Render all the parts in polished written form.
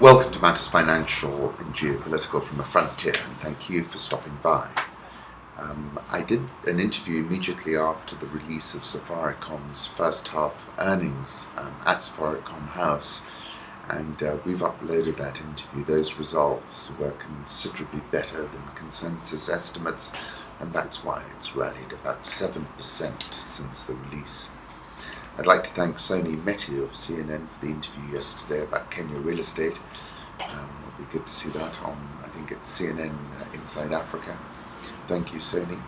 Welcome to Matters Financial and Geopolitical from the Frontier, and thank you for stopping by. I did an interview immediately after the release of Safaricom's first half earnings at Safaricom House, and we've uploaded that interview. Those results were considerably better than consensus estimates, and that's why it's rallied about 7% since the release. I'd like to thank Sony Mehti of CNN for the interview yesterday about Kenya real estate. It'll be good to see that on, I think it's CNN Inside Africa. Thank you, Sony.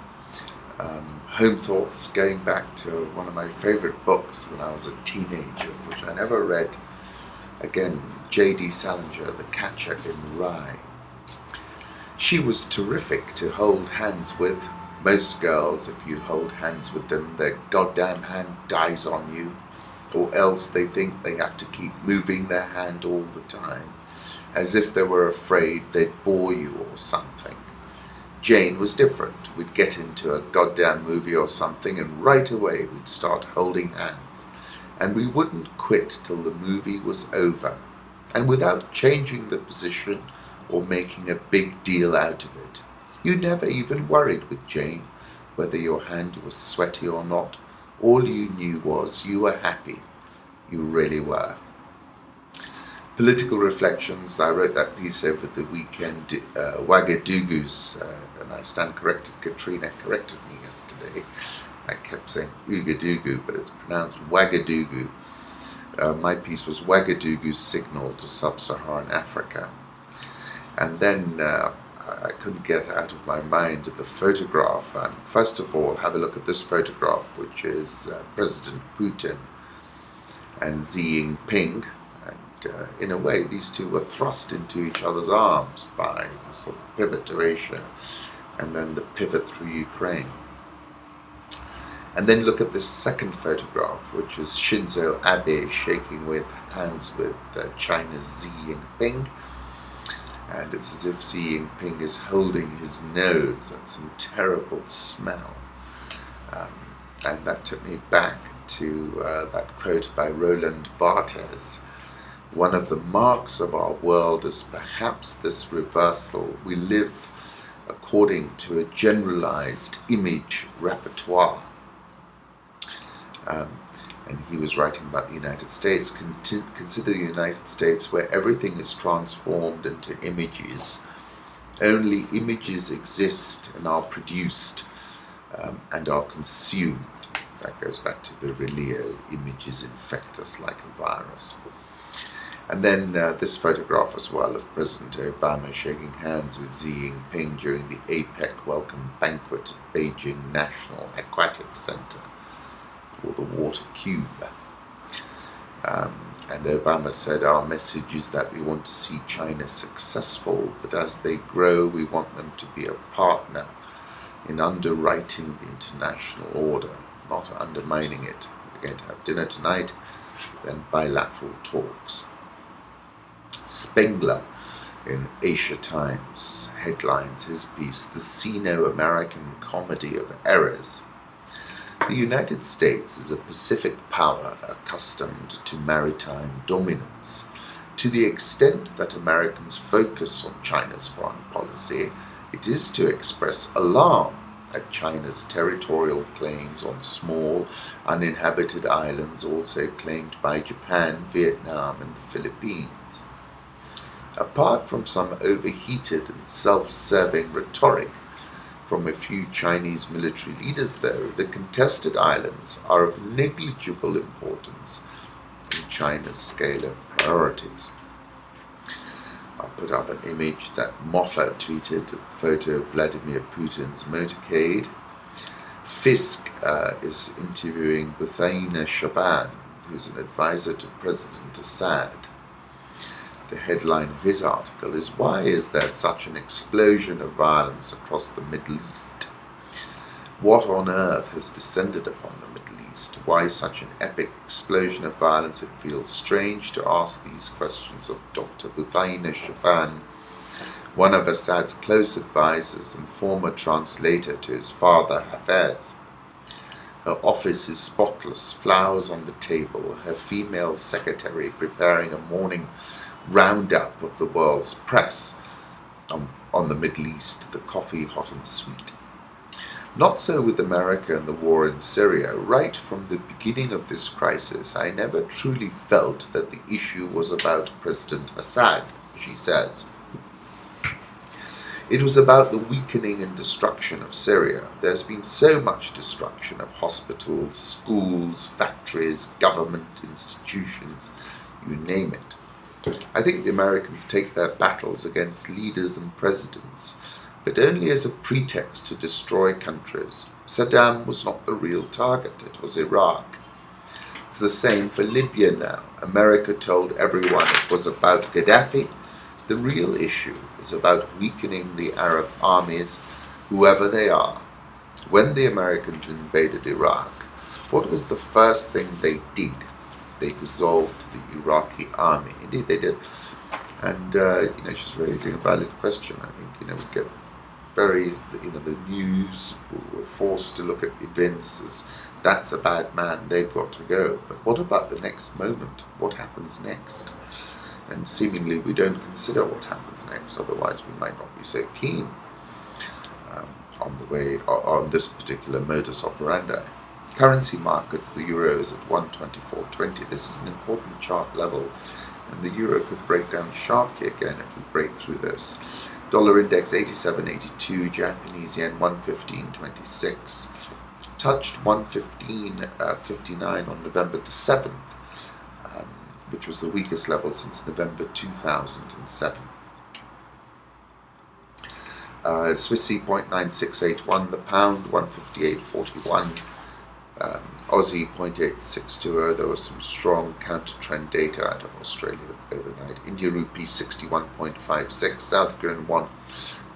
Home Thoughts, going back to one of my favourite books when I was a teenager, which I never read. Again, J.D. Salinger, The Catcher in the Rye. She was terrific to hold hands with. Most girls, if you hold hands with them, their goddamn hand dies on you, or else they think they have to keep moving their hand all the time, as if they were afraid they'd bore you or something. Jane was different. We'd get into a goddamn movie or something, and right away we'd start holding hands, and we wouldn't quit till the movie was over, and without changing the position or making a big deal out of it. You never even worried with Jane whether your hand was sweaty or not. All you knew was you were happy. You really were. Political reflections. I wrote that piece over the weekend. Ouagadougou's, and I stand corrected, Katrina corrected me yesterday. I kept saying Ouagadougou, but it's pronounced Ouagadougou. My piece was Ouagadougou's signal to sub-Saharan Africa. And then I couldn't get out of my mind the photograph. First of all, have a look at this photograph, which is President Putin and Xi Jinping. And in a way, these two were thrust into each other's arms by the sort of pivot to Asia and then the pivot through Ukraine. And then look at this second photograph, which is Shinzo Abe shaking hands with China's Xi Jinping. And it's as if Xi Jinping is holding his nose at some terrible smell. And that took me back to that quote by Roland Barthes. One of the marks of our world is perhaps this reversal. We live according to a generalized image repertoire. And he was writing about the United States. Consider the United States, where everything is transformed into images. Only images exist and are produced and are consumed. That goes back to Virilio, images infect us like a virus. And then this photograph as well of President Obama shaking hands with Xi Jinping during the APEC welcome banquet at Beijing National Aquatic Center, or the Water Cube. And Obama said, our message is that we want to see China successful, but as they grow, we want them to be a partner in underwriting the international order, not undermining it. We're going to have dinner tonight, then bilateral talks. Spengler in Asia Times headlines his piece, The Sino-American Comedy of Errors. The United States is a Pacific power accustomed to maritime dominance. To the extent that Americans focus on China's foreign policy, it is to express alarm at China's territorial claims on small, uninhabited islands also claimed by Japan, Vietnam, and the Philippines. Apart from some overheated and self-serving rhetoric from a few Chinese military leaders, though, the contested islands are of negligible importance in China's scale of priorities. I'll put up an image that Moffat tweeted, a photo of Vladimir Putin's motorcade. Fisk is interviewing Bouthaina Shaaban, who's an advisor to President Assad. The headline of his article is, Why is there such an explosion of violence across the Middle East? What on earth has descended upon the Middle East? Why such an epic explosion of violence? It feels strange to ask these questions of Dr. Bouthaina Shaaban, one of Assad's close advisors and former translator to his father Hafez. Her office is spotless, flowers on the table, her female secretary preparing a morning roundup of the world's press on the Middle East, the coffee hot and sweet. Not so with America and the war in Syria. Right from the beginning of this crisis, I never truly felt that the issue was about President Assad, she says. It was about the weakening and destruction of Syria. There's been so much destruction of hospitals, schools, factories, government institutions, you name it. I think the Americans take their battles against leaders and presidents, but only as a pretext to destroy countries. Saddam was not the real target, it was Iraq. It's the same for Libya now. America told everyone it was about Gaddafi. The real issue is about weakening the Arab armies, whoever they are. When the Americans invaded Iraq, what was the first thing they did? They dissolved the Iraqi army. Indeed they did. And, she's raising a valid question. I think, we get very, the news, we're forced to look at events as that's a bad man, they've got to go. But what about the next moment? What happens next? And seemingly we don't consider what happens next, otherwise we might not be so keen on this particular modus operandi. Currency markets, the euro is at 124.20. This is an important chart level, and the euro could break down sharply again if we break through this. Dollar index 87.82, Japanese yen 115.26. Touched 115.59 on November the 7th, which was the weakest level since November 2007. Swissy 0.9681, the pound 158.41, Aussie 0.8620. There was some strong counter-trend data out of Australia overnight. India rupee 61.56, South Korean won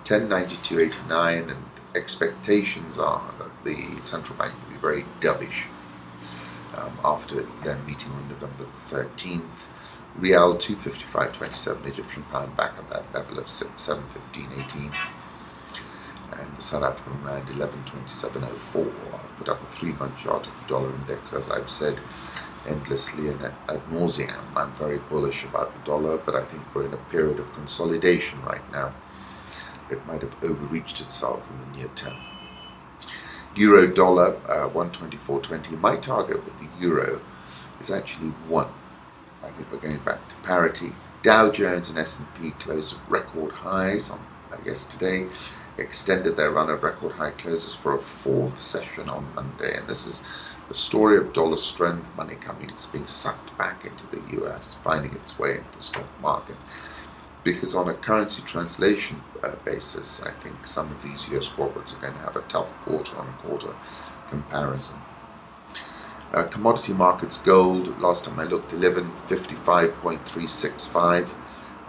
10.9289, and expectations are that the central bank will be very dovish after their meeting on November the 13th. Rial 255.27, Egyptian pound back at that level of 715.18, and the South African rand 11.2704. I put up a 3-month chart of the dollar index, as I've said endlessly and ad nauseam. I'm very bullish about the dollar, but I think we're in a period of consolidation right now. It might have overreached itself in the near term. Euro dollar 124.20. My target with the euro is actually 1. I think we're going back to parity. Dow Jones and S&P closed at record highs on yesterday, extended their run of record high closes for a 4th session on Monday, and this is the story of dollar strength, money it's being sucked back into the US, finding its way into the stock market. Because on a currency translation basis, I think some of these US corporates are going to have a tough quarter-on-quarter comparison. Commodity markets, gold, last time I looked, 1155.365.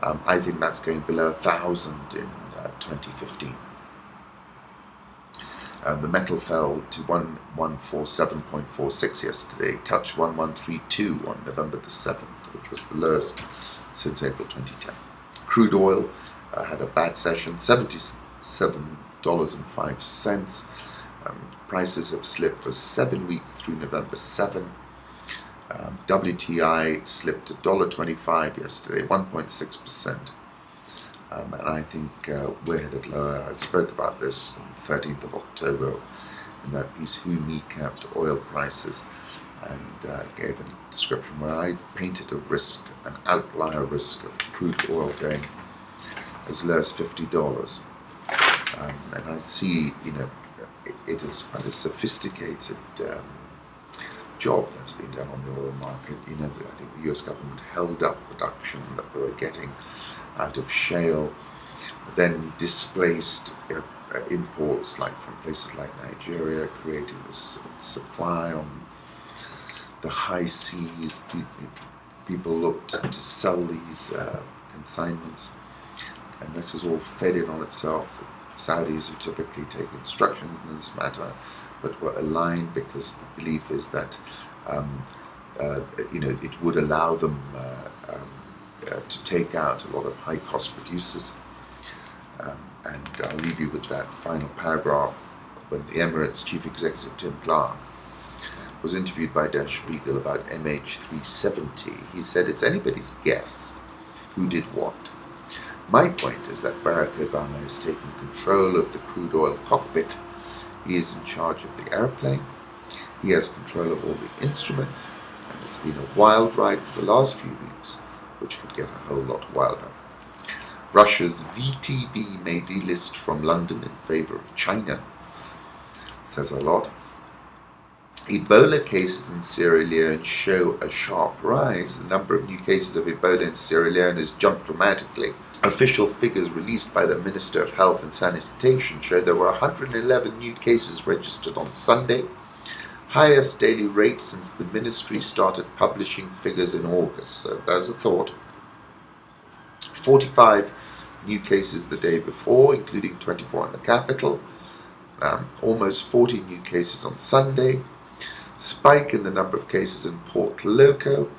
I think that's going below 1,000 in 2015. The metal fell to 1147.46 yesterday, touched 1132 on November the 7th, which was the lowest since April 2010. Crude oil had a bad session, $77.05. Prices have slipped for 7 weeks through November 7. WTI slipped to $1.25 yesterday, 1.6%. And I think we're headed lower. I spoke about this on the 13th of October in that piece, Who Kneecapped Oil Prices, and gave a description where I painted a risk, an outlier risk of crude oil going as low as $50. And I see, it is quite a sophisticated job that's been done on the oil market. I think the US government held up production that they were getting out of shale, then displaced imports from places like Nigeria, creating this supply on the high seas. People looked to sell these consignments, and this is all fed in on itself. The Saudis, who typically take instructions in this matter, but were aligned because the belief is that it would allow them to take out a lot of high-cost producers. And I'll leave you with that final paragraph. When the Emirates Chief Executive Tim Clark was interviewed by Der Spiegel about MH370, he said it's anybody's guess who did what. My point is that Barack Obama has taken control of the crude oil cockpit. He is in charge of the airplane. He has control of all the instruments, and it's been a wild ride for the last few weeks, which could get a whole lot wilder. Russia's VTB may delist from London in favor of China. Says a lot. Ebola cases in Sierra Leone show a sharp rise. The number of new cases of Ebola in Sierra Leone has jumped dramatically. Official figures released by the Minister of Health and Sanitation show there were 111 new cases registered on Sunday, highest daily rate since the ministry started publishing figures in August. So there's a thought. 45 new cases the day before, including 24 in the capital. Almost 40 new cases on Sunday. Spike in the number of cases in Port Loco,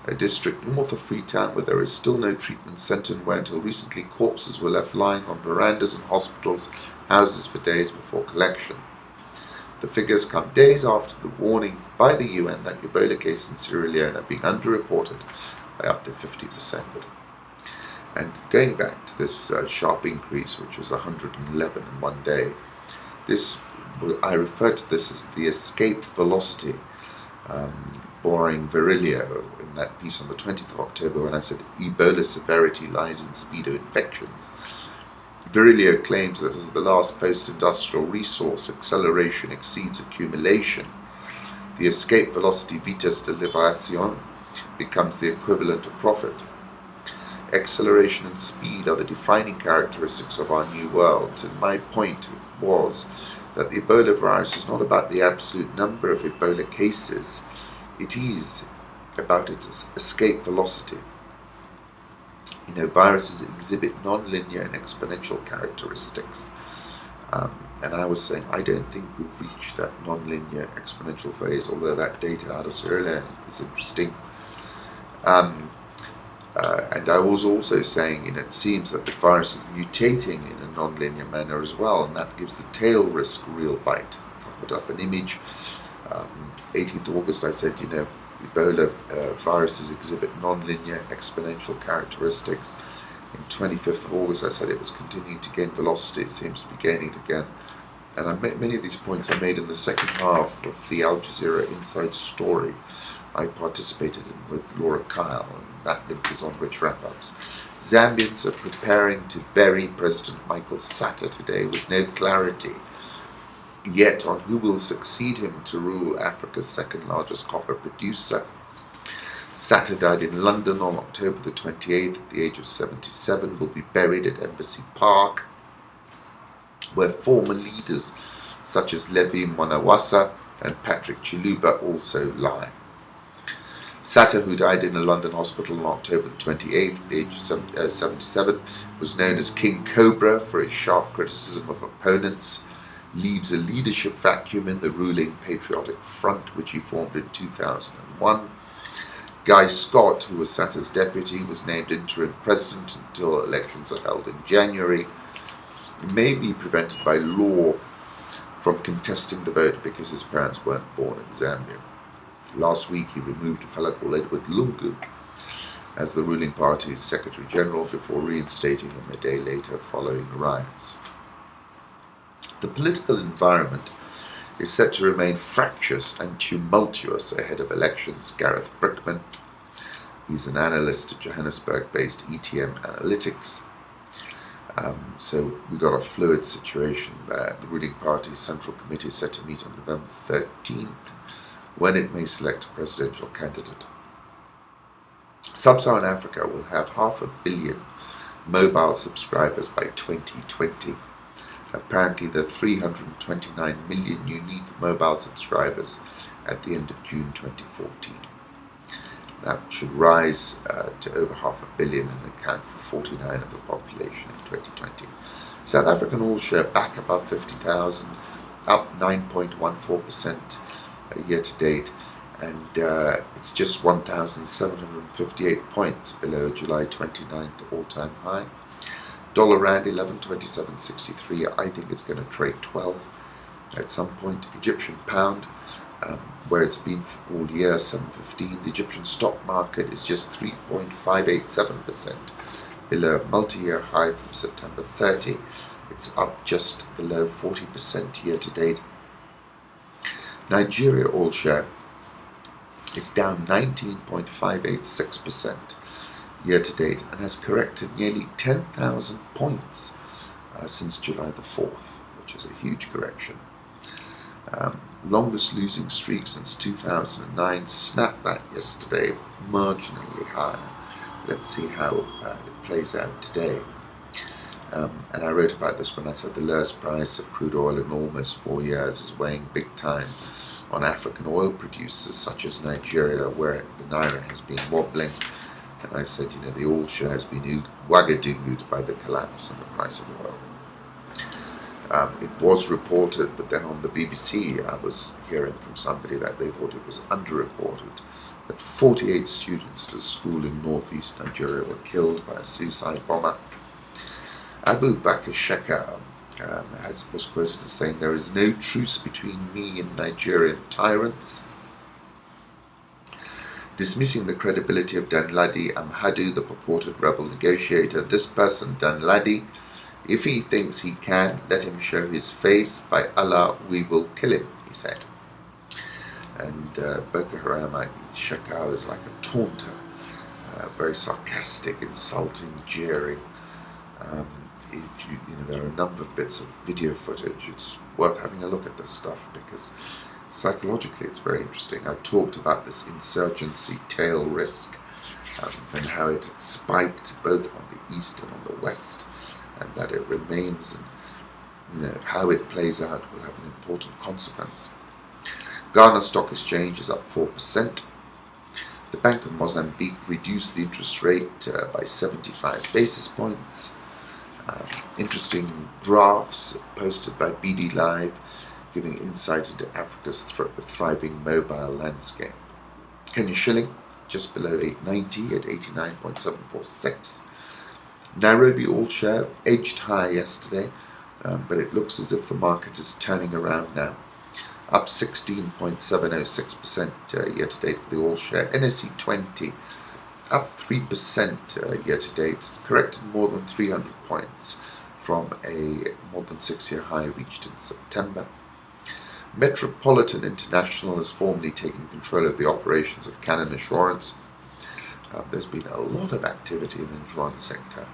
a district north of Freetown where there is still no treatment centre and where until recently corpses were left lying on verandas in hospitals' houses for days before collection. The figures come days after the warning by the UN that Ebola cases in Sierra Leone are being underreported by up to 50%. And going back to this sharp increase, which was 111 in one day, I refer to this as the escape velocity, borrowing Virilio in that piece on the 20th of October when I said Ebola severity lies in speed of infections. Virilio claims that as the last post-industrial resource, acceleration exceeds accumulation. The escape velocity vitas de liberación becomes the equivalent of profit. Acceleration and speed are the defining characteristics of our new world, and my point was that the Ebola virus is not about the absolute number of Ebola cases, it is about its escape velocity. Viruses exhibit non-linear and exponential characteristics. And I was saying, I don't think we've reached that non-linear exponential phase, although that data out of Sierra Leone is interesting. And I was also saying, it seems that the virus is mutating in a non-linear manner as well, and that gives the tail risk a real bite. I put up an image, 18th August, I said, Ebola viruses exhibit non-linear exponential characteristics. In 25th of August, I said it was continuing to gain velocity. It seems to be gaining it again. And many of these points I made in the second half of the Al Jazeera Inside Story I participated in with Laura Kyle, and that link is on Rich Wrap-Ups. Zambians are preparing to bury President Michael Sata today with no clarity yet on who will succeed him to rule Africa's second largest copper producer. Sata died in London on October the 28th at the age of 77, will be buried at Embassy Park, where former leaders such as Levi Mwanawasa and Patrick Chiluba also lie. Sata, who died in a London hospital on October the 28th at the age of 77, was known as King Cobra for his sharp criticism of opponents, leaves a leadership vacuum in the ruling Patriotic Front, which he formed in 2001. Guy Scott, who was Sata's deputy, was named interim president until elections are held in January. He may be prevented by law from contesting the vote because his parents weren't born in Zambia. Last week he removed a fellow called Edward Lungu as the ruling party's Secretary General before reinstating him a day later following riots. The political environment is set to remain fractious and tumultuous ahead of elections. Gareth Brickman, he's an analyst at Johannesburg-based ETM Analytics. So we've got a fluid situation there. The ruling party's Central Committee is set to meet on November 13th, when it may select a presidential candidate. Sub-Saharan Africa will have 500 million mobile subscribers by 2020. Apparently there are 329 million unique mobile subscribers at the end of June 2014. That should rise to over 500 million and account for 49% of the population in 2020. South African all share back above 50,000, up 9.14% year to date, and it's just 1,758 points below July 29th all-time high. Dollar Rand 11.2763. I think it's going to trade 12 at some point. Egyptian Pound, where it's been all year, 7.15. The Egyptian stock market is just 3.587% below a multi-year high from September 30. It's up just below 40% year to date. Nigeria all share is down 19.586% year to date and has corrected nearly 10,000 points since July the 4th, which is a huge correction. Longest losing streak since 2009, snapped that yesterday, marginally higher. Let's see how it plays out today. And I wrote about this when I said the lowest price of crude oil in almost 4 years is weighing big time on African oil producers such as Nigeria, where the naira has been wobbling. And I said, the oil share has been Ouagadougou'd by the collapse in the price of oil. It was reported, but then on the BBC I was hearing from somebody that they thought it was underreported, that 48 students at a school in northeast Nigeria were killed by a suicide bomber. Abu Bakr Shekau was quoted as saying, "There is no truce between me and Nigerian tyrants." Dismissing the credibility of Danladi Amhadu, the purported rebel negotiator, this person, Danladi, if he thinks he can, let him show his face. By Allah, we will kill him, he said. And Boko Haram, Shekau is like a taunter, very sarcastic, insulting, jeering. There are a number of bits of video footage. It's worth having a look at this stuff because psychologically it's very interesting. I talked about this insurgency tail risk and how it had spiked both on the east and on the west, and that it remains, and how it plays out will have an important consequence. Ghana Stock Exchange is up 4%. The Bank of Mozambique reduced the interest rate by 75 basis points. Interesting graphs posted by BD Live giving insight into Africa's thriving mobile landscape. Kenya shilling just below 890 at 89.746. Nairobi all share edged higher yesterday, but it looks as if the market is turning around now. Up 16.706% year to date for the all share. NSE 20 up 3% year to date. It's corrected more than 300 points from a more than 6-year high reached in September. Metropolitan International has formally taken control of the operations of Canon Assurance. There's been a lot of activity in the insurance sector.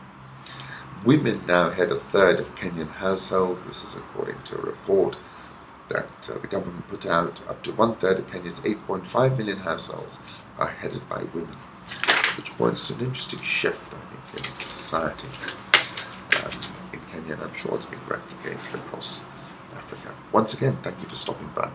Women now head a third of Kenyan households. This is according to a report that the government put out. Up to 1/3 of Kenya's 8.5 million households are headed by women, which points to an interesting shift, I think, in society in Kenya, and I'm sure it's been replicated across Africa. Once again, thank you for stopping by.